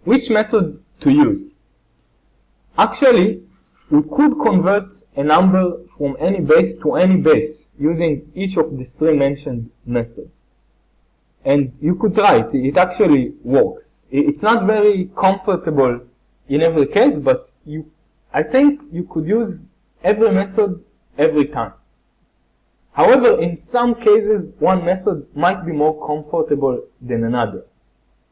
which method to use? Actually, we could convert a number from any base to any base using each of the three mentioned methods. And you could try it. It actually works. It's not very comfortable in every case, but I think you could use every method every time. However, in some cases, one method might be more comfortable than another.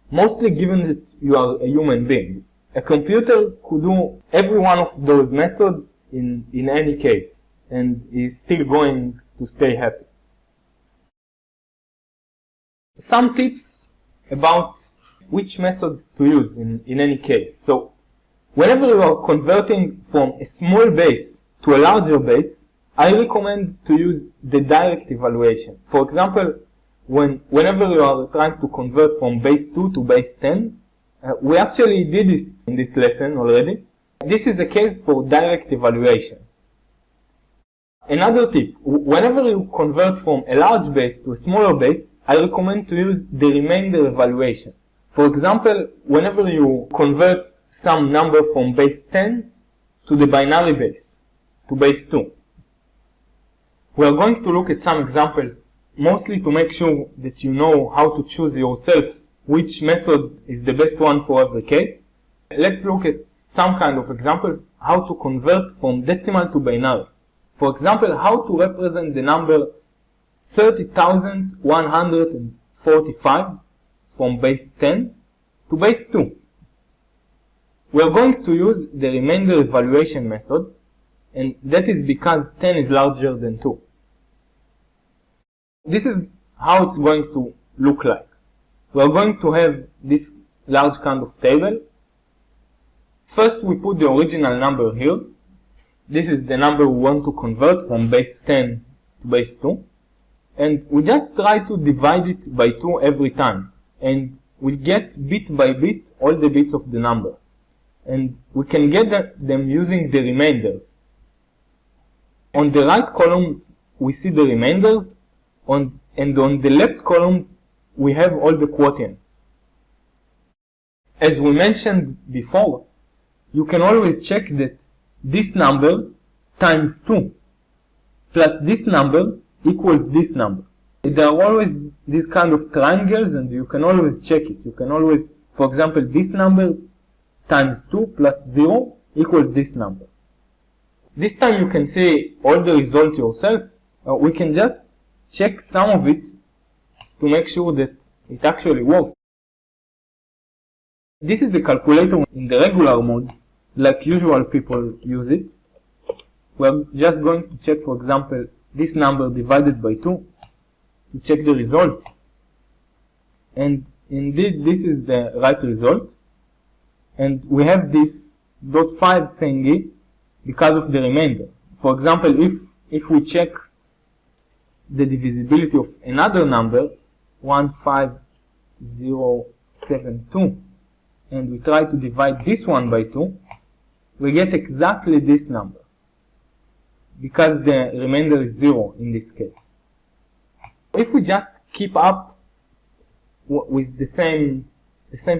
Mostly given that you are a human being. A computer could do every one of those methods in any case, and is still going to stay happy. Some tips about which methods to use in any case. So, whenever you are converting from a small base to a larger base, I recommend to use the direct evaluation. For example, whenever you are trying to convert from base 2 to base 10, we actually did this in this lesson already. This is the case for direct evaluation. Another tip, whenever you convert from a large base to a smaller base, I recommend to use the remainder evaluation. For example, whenever you convert some number from base 10 to the binary base, to base 2. We are going to look at some examples, mostly to make sure that you know how to choose yourself which method is the best one for every case. Let's look at some kind of example, how to convert from decimal to binary. For example, how to represent the number 30,145 from base 10 to base 2. We are going to use the remainder evaluation method, and that is because 10 is larger than 2. This is how it's going to look like. We are going to have this large kind of table. First, we put the original number here. This is the number we want to convert from base 10 to base 2. And we just try to divide it by 2 every time. And we get bit by bit all the bits of the number. And we can get them using the remainders. On the right column, we see the remainders. And on the left column, we have all the quotients. As we mentioned before, you can always check that this number times 2 plus this number equals this number. There are always these kind of triangles, and you can always check it. You can always, for example, this number times 2 plus 0 equals this number. This time you can see all the result yourself. We can just check some of it to make sure that it actually works. This is the calculator in the regular mode, like usual people use it. We're just going to check, for example, this number divided by 2 to check the result. And indeed, this is the right result. And we have this .5 thingy because of the remainder. For example, if we check the divisibility of another number, 15072, and we try to divide this one by 2, we get exactly this number, because the remainder is 0 in this case. If we just keep up with the same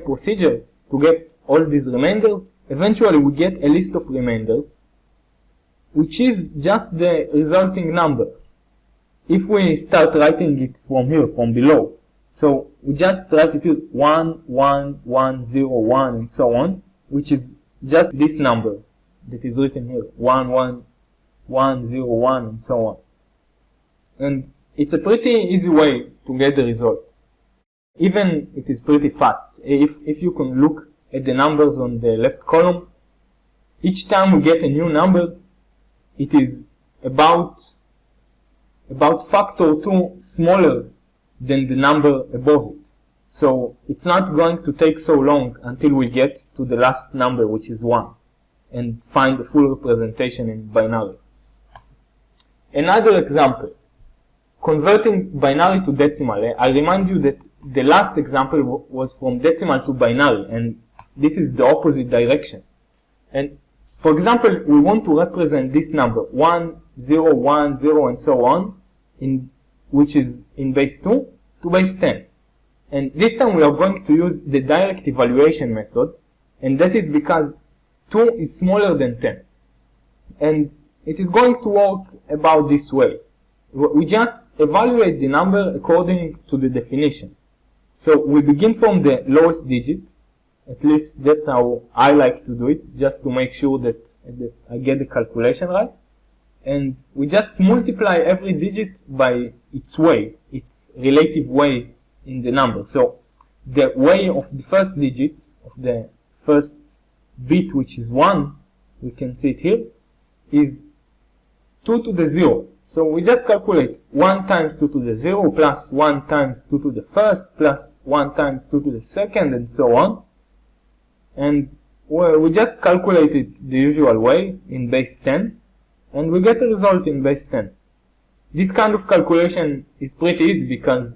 procedure to get all these remainders, eventually we get a list of remainders, which is just the resulting number. If we start writing it from here, from below, so we just write it here 1, 1, 1, 0, 1, and so on, which is just this number that is written here, 1, 1, 1, 0, 1, and so on. And it's a pretty easy way to get the result. Even it is pretty fast. If you can look at the numbers on the left column, each time we get a new number, it is about factor 2 smaller than the number above it. So it's not going to take so long until we get to the last number, which is 1, and find the full representation in binary. Another example, converting binary to decimal. I remind you that the last example was from decimal to binary, and this is the opposite direction. And for example, we want to represent this number 1, 0, 1, 0, and so on, which is in base 2 to base 10. And this time we are going to use the direct evaluation method, and that is because 2 is smaller than 10. And it is going to work about this way. We just evaluate the number according to the definition. So we begin from the lowest digit. At least that's how I like to do it, just to make sure that I get the calculation right. And we just multiply every digit by its weight, its relative weight in the number. So the weight of the first digit, of the first bit, which is 1, we can see it here, is 2 to the 0. So we just calculate 1 times 2 to the 0 plus 1 times 2 to the first plus 1 times 2 to the second, and so on. And we just calculate it the usual way in base 10, and we get a result in base 10. This kind of calculation is pretty easy because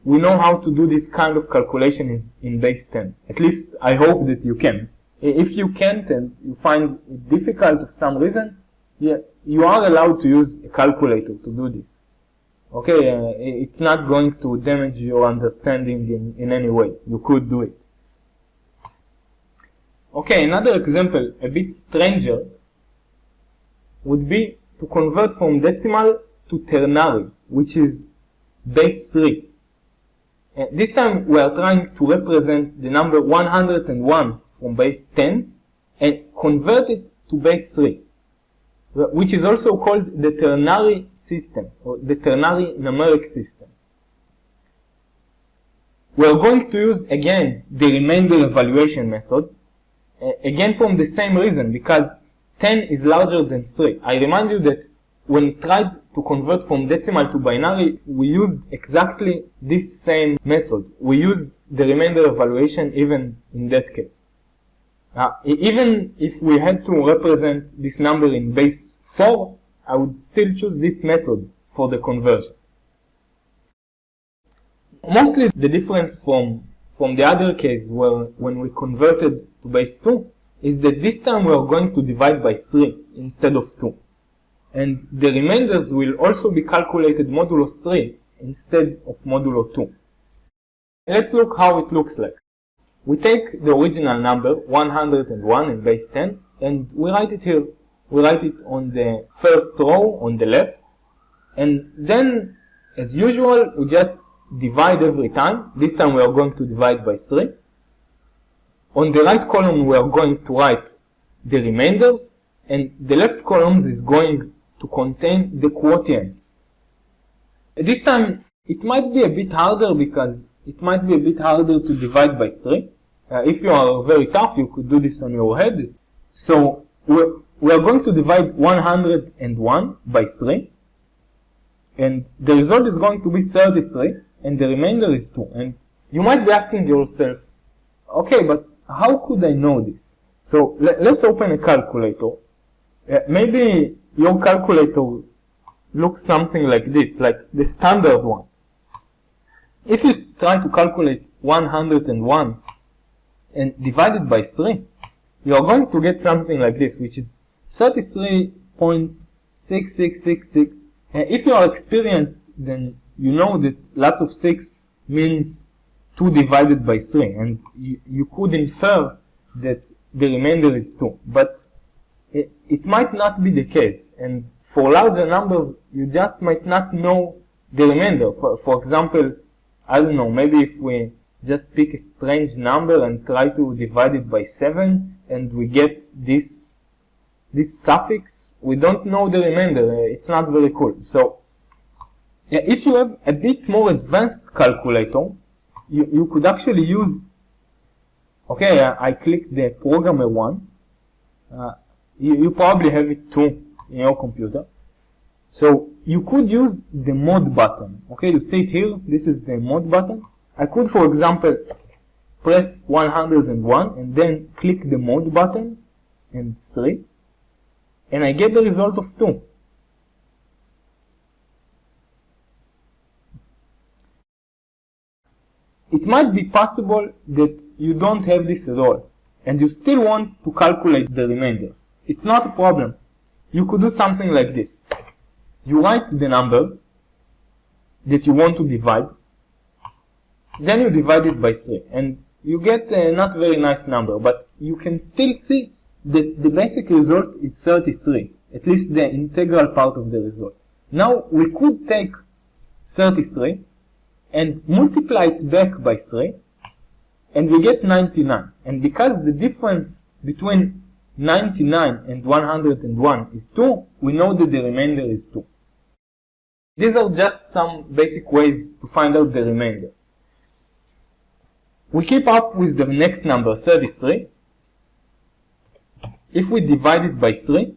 we know how to do this kind of calculation in base 10. At least I hope that you can. If you can't and you find it difficult for some reason, you are allowed to use a calculator to do this. Okay, it's not going to damage your understanding in any way. You could do it. Okay, another example, a bit stranger, would be to convert from decimal to ternary, which is base 3. This time we are trying to represent the number 101 from base 10 and convert it to base 3, which is also called the ternary system, or the ternary numeric system. We are going to use again the remainder evaluation method, again from the same reason, because 10 is larger than 3. I remind you that when we tried to convert from decimal to binary, we used exactly this same method. We used the remainder evaluation even in that case. Even if we had to represent this number in base 4, I would still choose this method for the conversion. Mostly the difference from the other case when we converted to base 2 is that this time we are going to divide by 3 instead of 2. And the remainders will also be calculated modulo 3 instead of modulo 2. Let's look how it looks like. We take the original number 101 in base 10 and we write it here. We write it on the first row on the left, and then as usual we just divide every time. This time we are going to divide by 3. On the right column we are going to write the remainders, and the left column is going to contain the quotients. This time it might be a bit harder because it might be a bit harder to divide by 3. If you are very tough, you could do this on your head. So we are going to divide 101 by 3, and the result is going to be 33, and the remainder is 2. And you might be asking yourself, okay, but how could I know this? So let's open a calculator. Maybe your calculator looks something like this, like the standard one. If you try to calculate 101 and divide it by 3, you are going to get something like this, which is 33.6666. If you are experienced, then you know that lots of 6 means 2 divided by 3, and you could infer that the remainder is 2. But it might not be the case, and for larger numbers you just might not know the remainder. For example, I don't know, maybe if we just pick a strange number and try to divide it by 7 and we get this suffix, we don't know the remainder. It's not very cool. So if you have a bit more advanced calculator, you could actually use, okay, I clicked the programmer one. You probably have it too in your computer. So you could use the mod button. Okay, you see it here. This is the mod button. I could, for example, press 101 and then click the mod button and 3, and I get the result of 2. It might be possible that you don't have this at all, and you still want to calculate the remainder. It's not a problem. You could do something like this. You write the number that you want to divide, then you divide it by 3, and you get a not very nice number, but you can still see that the basic result is 33, at least the integral part of the result. Now we could take 33 and multiply it back by 3, and we get 99. And because the difference between 99 and 101 is 2, we know that the remainder is 2. These are just some basic ways to find out the remainder. We keep up with the next number, 33. If we divide it by 3,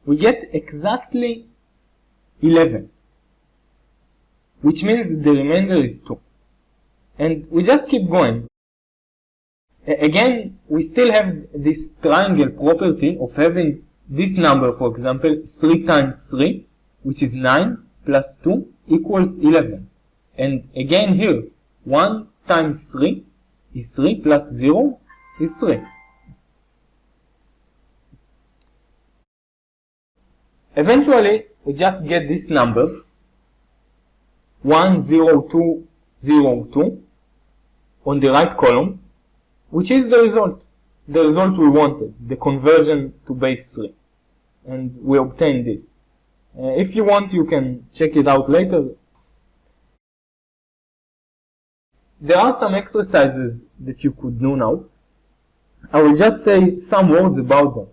we get exactly 11, which means that the remainder is 2. And we just keep going. Again, we still have this triangle property of having this number, for example, 3 times 3, which is 9, plus 2 equals 11. And again here, 1 times 3 is 3, plus 0 is 3. Eventually, we just get this number, 10202, on the right column, which is the result we wanted, the conversion to base 3. And we obtained this. If you want, you can check it out later. There are some exercises that you could do now. I will just say some words about them.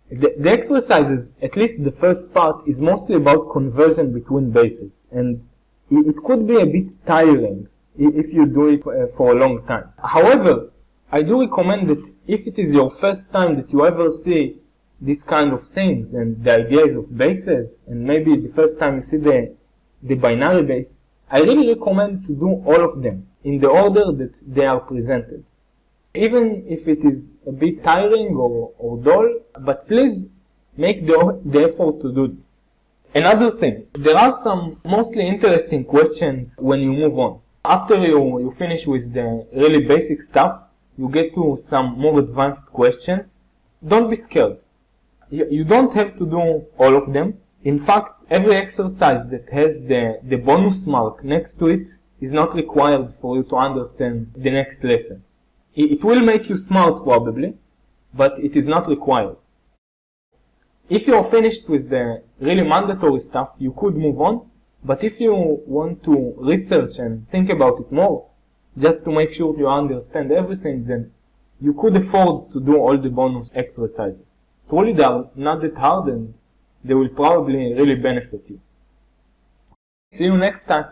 The exercises, at least the first part, is mostly about conversion between bases, and it could be a bit tiring if you do it for a long time. However, I do recommend that if it is your first time that you ever see these kind of things and the ideas of bases, and maybe the first time you see the binary base, I really recommend to do all of them in the order that they are presented. Even if it is a bit tiring or dull, but please make the effort to do this. Another thing, there are some mostly interesting questions when you move on. After you finish with the really basic stuff, you get to some more advanced questions. Don't be scared. You don't have to do all of them. In fact, every exercise that has the bonus mark next to it is not required for you to understand the next lesson. It will make you smart probably, but it is not required. If you are finished with the really mandatory stuff, you could move on, but if you want to research and think about it more, just to make sure you understand everything, then you could afford to do all the bonus exercises. Truly, they are not that hard and they will probably really benefit you. See you next time.